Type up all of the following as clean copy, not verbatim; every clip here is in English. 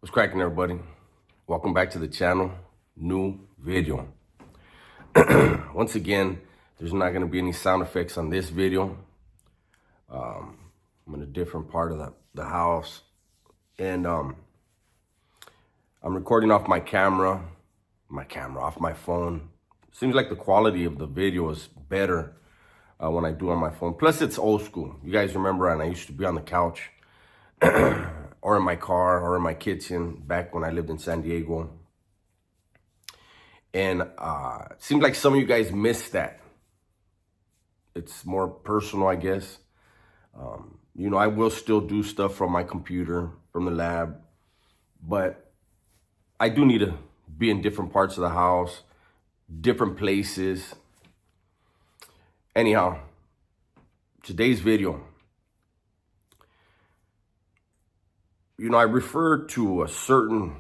What's cracking, everybody? Welcome back to the channel. New video. Once again, there's not going to be any sound effects on this video. I'm in a different part of the house, and I'm recording off my camera, off my phone. Seems like the quality of the video is better when I do on my phone. Plus, it's old school. You guys remember, and I used to be on the couch or in my car or in my kitchen back when I lived in San Diego. And it seems like some of you guys missed that. It's more personal, I guess. I will still do stuff from my computer, from the lab, but I do need to be in different parts of the house, different places. Anyhow, today's video, I refer to a certain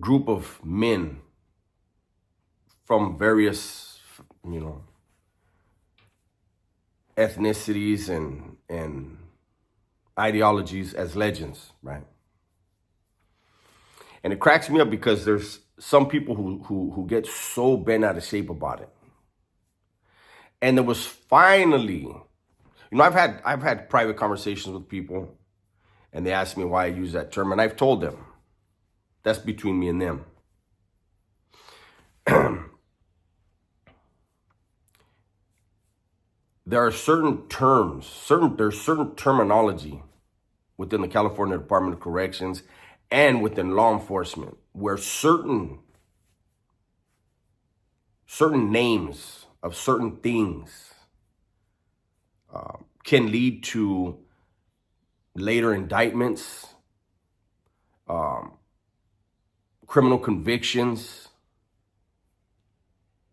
group of men from various, ethnicities and ideologies as legends, right? And it cracks me up because there's some people who get so bent out of shape about it. And there was finally, I've had private conversations with people, and they ask me why I use that term, and I've told them that's between me and them. There are certain terms, there's certain terminology within the California Department of Corrections and within law enforcement where certain names of certain things can lead to later indictments, criminal convictions,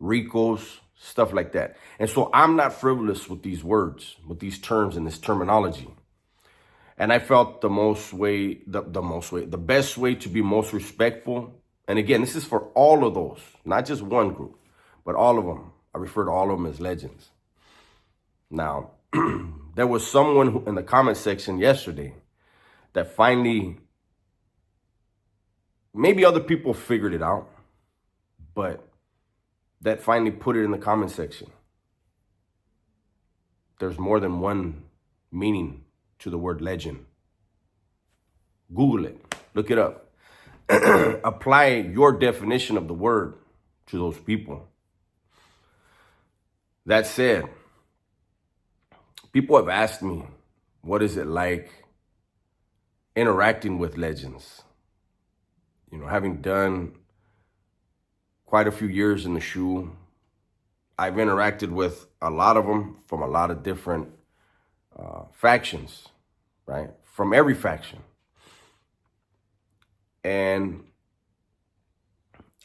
RICOs, stuff like that. And so I'm not frivolous with these words, with these terms and this terminology. And I felt the best way to be most respectful. And again, this is for all of those, not just one group, but all of them. I refer to all of them as legends. Now, there was someone in the comment section yesterday that finally, maybe other people figured it out, but that finally put it in the comment section. There's more than one meaning to the word legend. Google it, look it up. Apply your definition of the word to those people. That said, people have asked me, what is it like interacting with legends? Having done quite a few years in the SHU, I've interacted with a lot of them from a lot of different factions, right? From every faction. And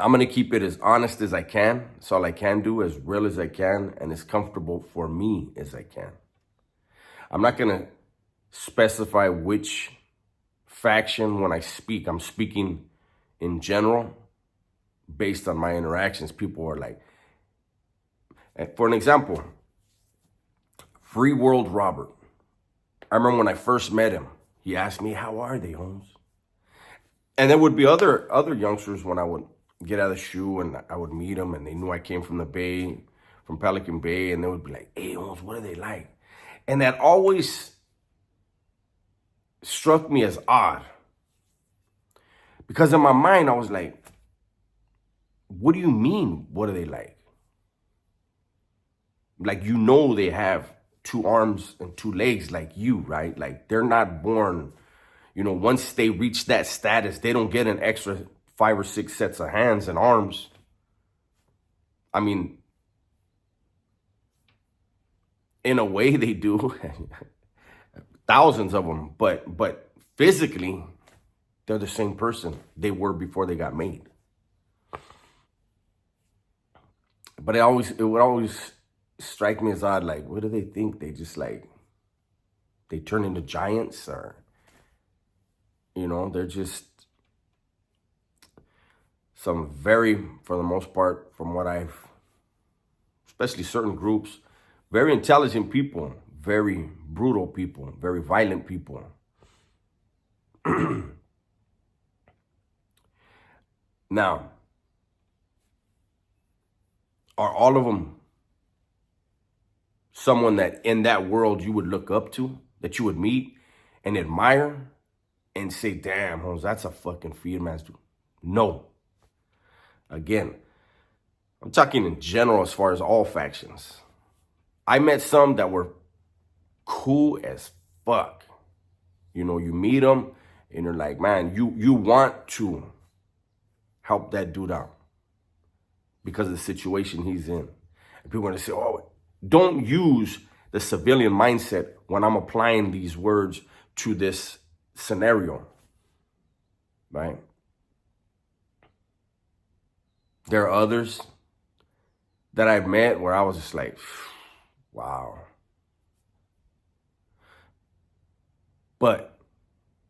I'm going to keep it as honest as I can. That's all I can do, as real as I can, and as comfortable for me as I can. I'm not going to specify which faction when I speak. I'm speaking in general based on my interactions. People are like, for an example, Free World Robert. I remember when I first met him, he asked me, how are they, Holmes? And there would be other youngsters when I would get out of the SHU and I would meet them, and they knew I came from the Bay, from Pelican Bay, and they would be like, hey, Holmes, what are they like? And that always struck me as odd. Because in my mind, I was like, what do you mean, what are they like? Like, they have 2 arms and 2 legs like you, right? Like, they're not born, once they reach that status, they don't get an extra 5 or 6 sets of hands and arms. I mean, in a way they do, thousands of them, but physically, they're the same person they were before they got made. But it would always strike me as odd, like, what do they think? They just they turn into giants, or, they're just some very, for the most part, from what especially certain groups, very intelligent people, very brutal people, very violent people. Now, are all of them someone that in that world you would look up to, that you would meet and admire and say, damn, Holmes, that's a fucking field master? No. Again, I'm talking in general as far as all factions. I met some that were cool as fuck. You know, you meet them and you're like, man, you want to help that dude out because of the situation he's in. And people are going to say, oh, don't use the civilian mindset when I'm applying these words to this scenario, right? There are others that I've met where I was just like, wow. But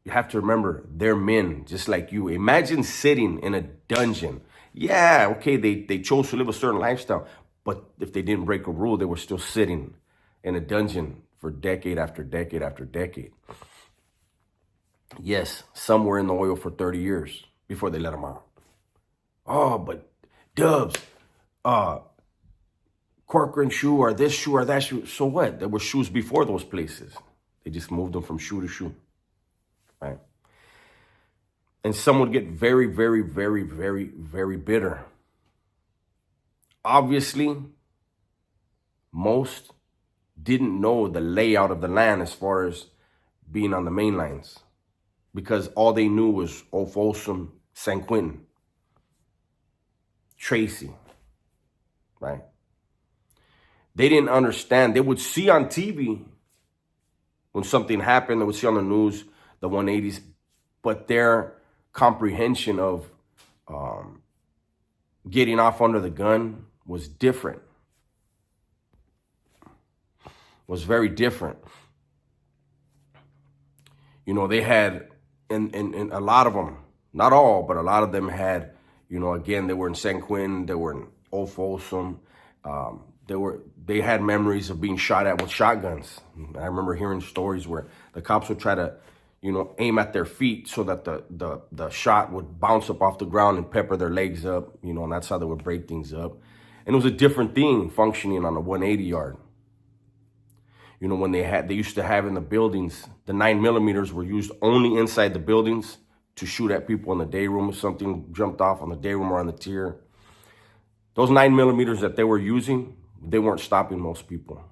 you have to remember, they're men just like you. Imagine sitting in a dungeon. Yeah, okay, they chose to live a certain lifestyle, but if they didn't break a rule, they were still sitting in a dungeon for decade after decade after decade. Yes, some were in the oil for 30 years before they let them out. Oh, but Dubs, Corcoran shoe or this shoe or that shoe. So what? There were shoes before those places. They just moved them from shoe to shoe, right? And some would get very, very, very, very, very bitter. Obviously, most didn't know the layout of the land as far as being on the main lines, because all they knew was Old Folsom, San Quentin, Tracy, right? They didn't understand. They would see on TV when something happened, they would see on the news the 180s, but their comprehension of getting off under the gun was different, was very different. You know, they had, and a lot of them, not all, but a lot of them had, you know, again, they were in San Quentin, they were in Old Folsom. They had memories of being shot at with shotguns. I remember hearing stories where the cops would try to, you know, aim at their feet so that the shot would bounce up off the ground and pepper their legs up, you know, and that's how they would break things up. And it was a different thing functioning on a 180 yard. You know, when they used to have in the buildings, the 9mm were used only inside the buildings to shoot at people in the day room if something jumped off on the day room or on the tier. Those 9mm that they were using, they weren't stopping most people.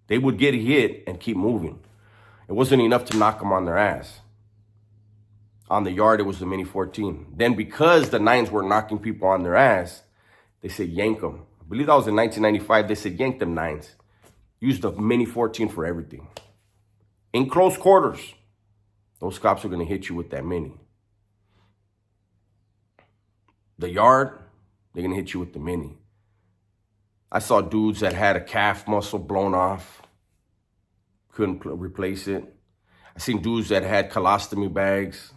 They would get hit and keep moving. It wasn't enough to knock them on their ass. On the yard, it was the Mini 14. Then because the 9s were knocking people on their ass, they said yank them. I believe that was in 1995. They said yank them 9s. Use the Mini 14 for everything. In close quarters, those cops are going to hit you with that Mini. The yard, they're going to hit you with the Mini. I saw dudes that had a calf muscle blown off, couldn't replace it. I seen dudes that had colostomy bags.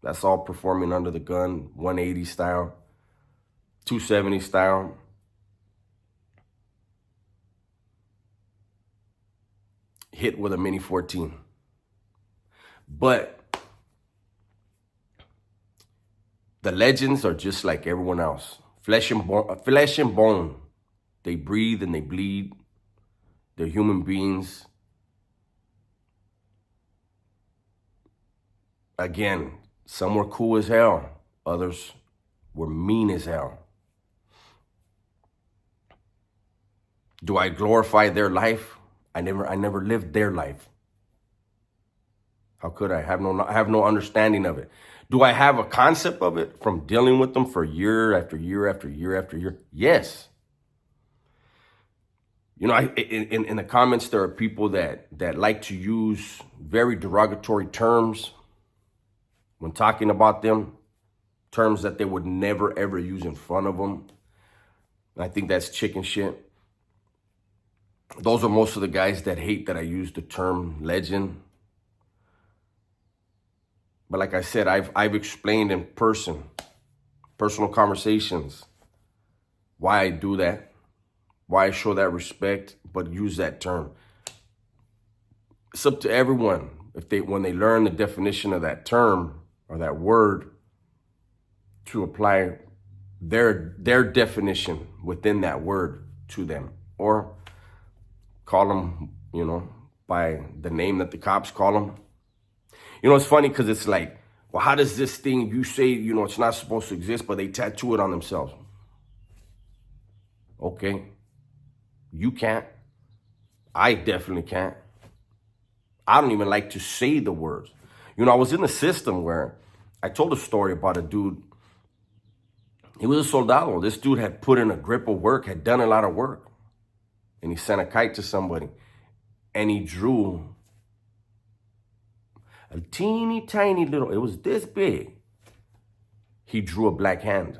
That's all performing under the gun, 180 style, 270 style. Hit with a Mini 14. But the legends are just like everyone else. Flesh and bone. They breathe and they bleed. They're human beings. Again, some were cool as hell. Others were mean as hell. Do I glorify their life? I never lived their life. How could I? I have no understanding of it. Do I have a concept of it from dealing with them for year after year after year after year? Yes. You know, in the comments, there are people that like to use very derogatory terms when talking about them, terms that they would never, ever use in front of them. And I think that's chicken shit. Those are most of the guys that hate that I use the term legend. But like I said, I've explained in personal conversations, why I do that, why I show that respect, but use that term. It's up to everyone. when they learn the definition of that term or that word, to apply their definition within that word to them, or call them, by the name that the cops call them. It's funny because it's like, well, how does this thing you say, it's not supposed to exist, but they tattoo it on themselves? Okay. You can't. I definitely can't. I don't even like to say the words. I was in the system where I told a story about a dude. He was a soldado. This dude had put in a grip of work, had done a lot of work. And he sent a kite to somebody. And he drew a teeny tiny little, it was this big. He drew a black hand.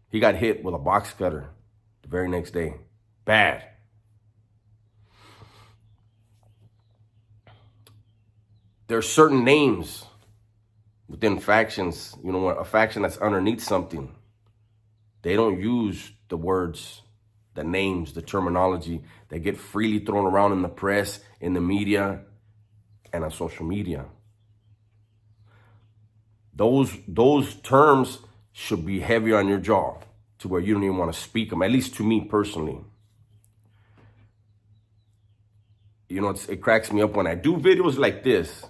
He got hit with a box cutter the very next day. Bad. There are certain names within factions, a faction that's underneath something. They don't use the words, the names, the terminology that get freely thrown around in the press, in the media, and on social media. Those terms should be heavy on your jaw to where you don't even want to speak them, at least to me personally. It cracks me up when I do videos like this.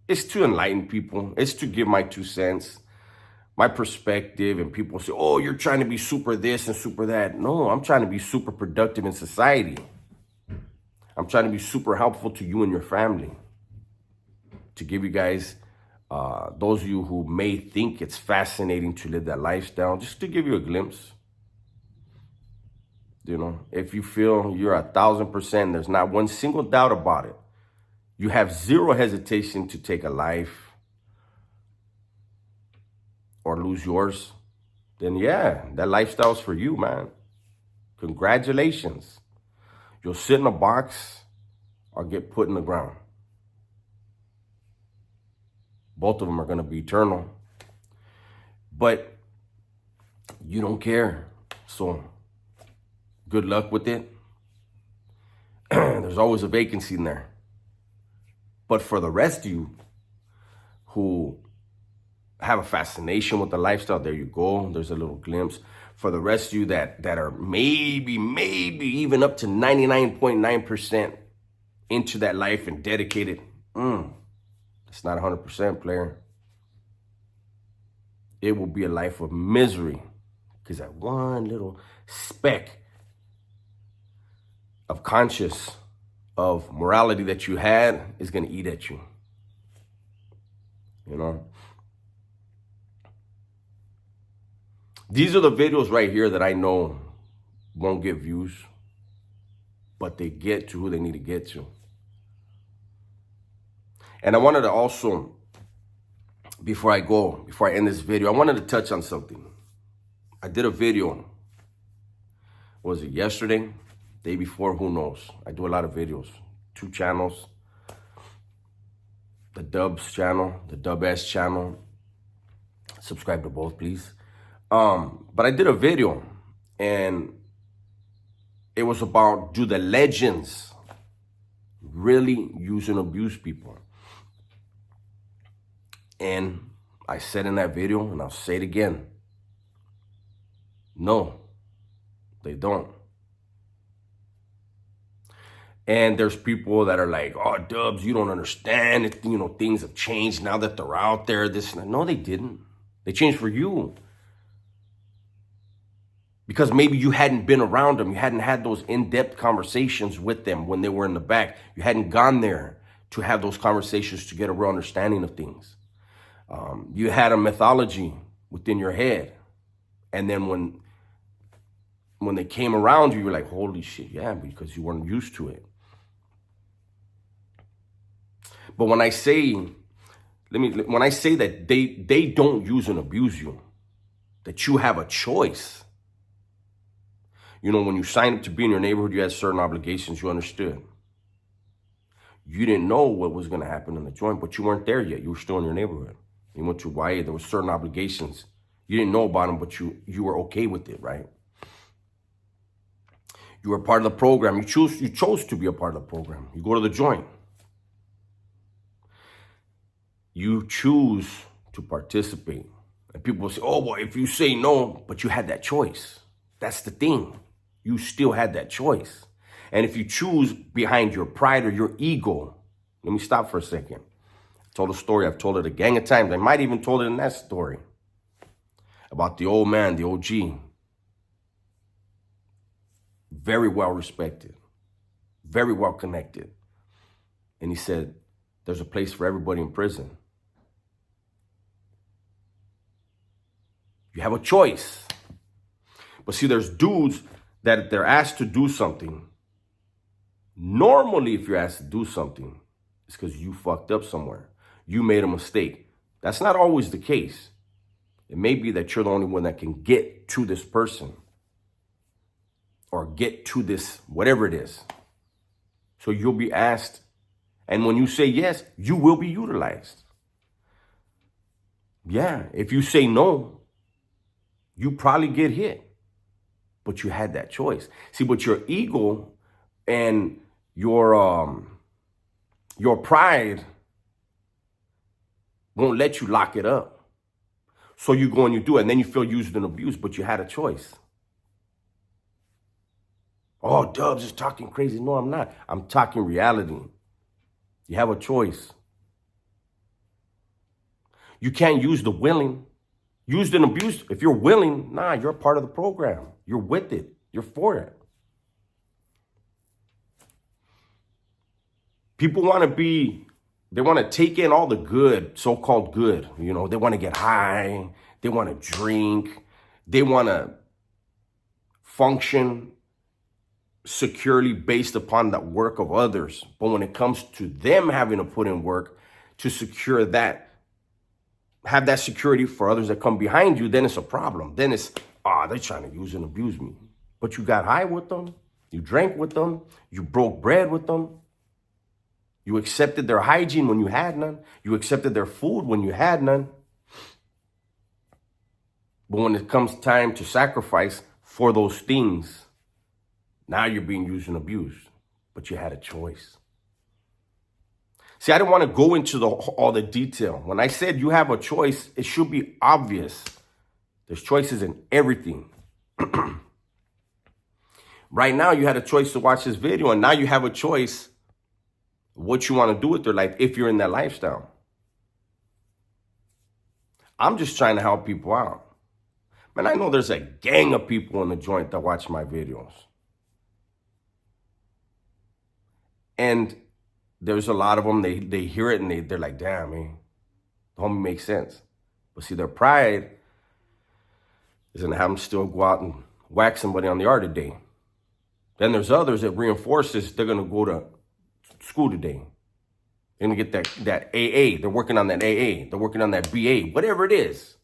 It's to enlighten people. It's to give my 2 cents, my perspective, and people say, oh, you're trying to be super this and super that. No, I'm trying to be super productive in society. I'm trying to be super helpful to you and your family. To give you guys, those of you who may think it's fascinating to live that lifestyle, just to give you a glimpse. If you feel you're 1,000%, there's not one single doubt about it, you have zero hesitation to take a life or lose yours, then yeah, that lifestyle's for you, man. Congratulations. You'll sit in a box or get put in the ground. Both of them are going to be eternal. But you don't care. So good luck with it. There's always a vacancy in there. But for the rest of you who have a fascination with the lifestyle, there you go. There's a little glimpse. For the rest of you that are maybe even up to 99.9% into that life and dedicated, it's not 100%, player. It will be a life of misery because that one little speck of conscience, of morality that you had is going to eat at you. These are the videos right here that I know won't get views, but they get to who they need to get to. And I wanted to also, before I end this video, I wanted to touch on something. I did a video, was it yesterday? Day before, who knows? I do a lot of videos, 2 channels, the Dubs channel, the Dub S channel. Subscribe to both, please. But I did a video and it was about, do the legends really use and abuse people? And I said in that video, and I'll say it again, no, they don't. And there's people that are like, oh, Dubs, you don't understand. Things have changed now that they're out there. This and that. No, they didn't. They changed for you. Because maybe you hadn't been around them. You hadn't had those in-depth conversations with them when they were in the back. You hadn't gone there to have those conversations to get a real understanding of things. You had a mythology within your head. And then when they came around you, you were like, holy shit, yeah, because you weren't used to it. But when I say that they don't use and abuse you, that you have a choice. When you signed up to be in your neighborhood, you had certain obligations, you understood. You didn't know what was going to happen in the joint, but you weren't there yet. You were still in your neighborhood. You went to YA, there were certain obligations. You didn't know about them, but you were okay with it, right? You were part of the program. You chose to be a part of the program. You go to the joint. You choose to participate. And people will say, oh, well, if you say no, but you had that choice. That's the thing. You still had that choice. And if you choose behind your pride or your ego, let me stop for a second. I told a story. I've told it a gang of times. I might even told it in that story about the old man, the OG. Very well respected, very well connected. And he said, there's a place for everybody in prison. You have a choice. But see, there's dudes that if they're asked to do something, normally if you're asked to do something, it's because you fucked up somewhere. You made a mistake. That's not always the case. It may be that you're the only one that can get to this person or get to this, whatever it is. So you'll be asked, and when you say yes, you will be utilized. Yeah, if you say no, you probably get hit, but you had that choice. See, but your ego and your pride won't let you lock it up. So you go and you do it, and then you feel used and abused, but you had a choice. Oh, Dubs is talking crazy. No, I'm not. I'm talking reality. You have a choice. You can't use the willing. Used and abused. If you're willing, nah, you're a part of the program. You're with it. You're for it. People want to be, they want to take in all the good, so-called good. You know, they want to get high. They want to drink. They want to function securely based upon the work of others. But when it comes to them having to put in work to secure that, have that security for others that come behind you, then it's a problem. Then it's, they're trying to use and abuse me. But you got high with them. You drank with them. You broke bread with them. You accepted their hygiene when you had none. You accepted their food when you had none. But when it comes time to sacrifice for those things, now you're being used and abused. But you had a choice. See, I didn't want to go into all the detail. When I said you have a choice, it should be obvious. There's choices in everything. Right now, you had a choice to watch this video, and now you have a choice what you want to do with your life if you're in that lifestyle. I'm just trying to help people out. Man, I know there's a gang of people in the joint that watch my videos. And there's a lot of them, they hear it and they're like, damn, man, the homie makes sense. But see, their pride is going to have them still go out and whack somebody on the yard today. Then there's others that reinforces they're going to go to school today. They're going to get that AA. They're working on that AA. They're working on that BA, whatever it is.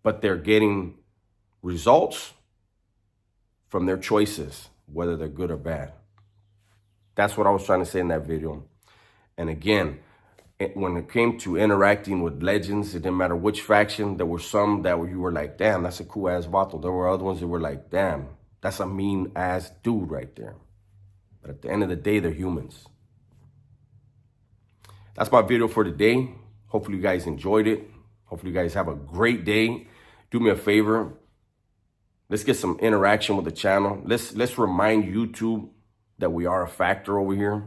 But they're getting results from their choices, whether they're good or bad. That's what I was trying to say in that video. And again, when it came to interacting with legends, it didn't matter which faction. There were some that you were like, damn, that's a cool-ass vato. There were other ones that were like, damn, that's a mean-ass dude right there. But at the end of the day, they're humans. That's my video for today. Hopefully you guys enjoyed it. Hopefully you guys have a great day. Do me a favor. Let's get some interaction with the channel. Let's remind YouTube that we are a factor over here.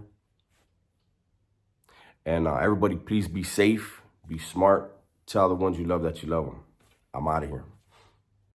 And everybody, please be safe, be smart. Tell the ones you love that you love them. I'm out of here.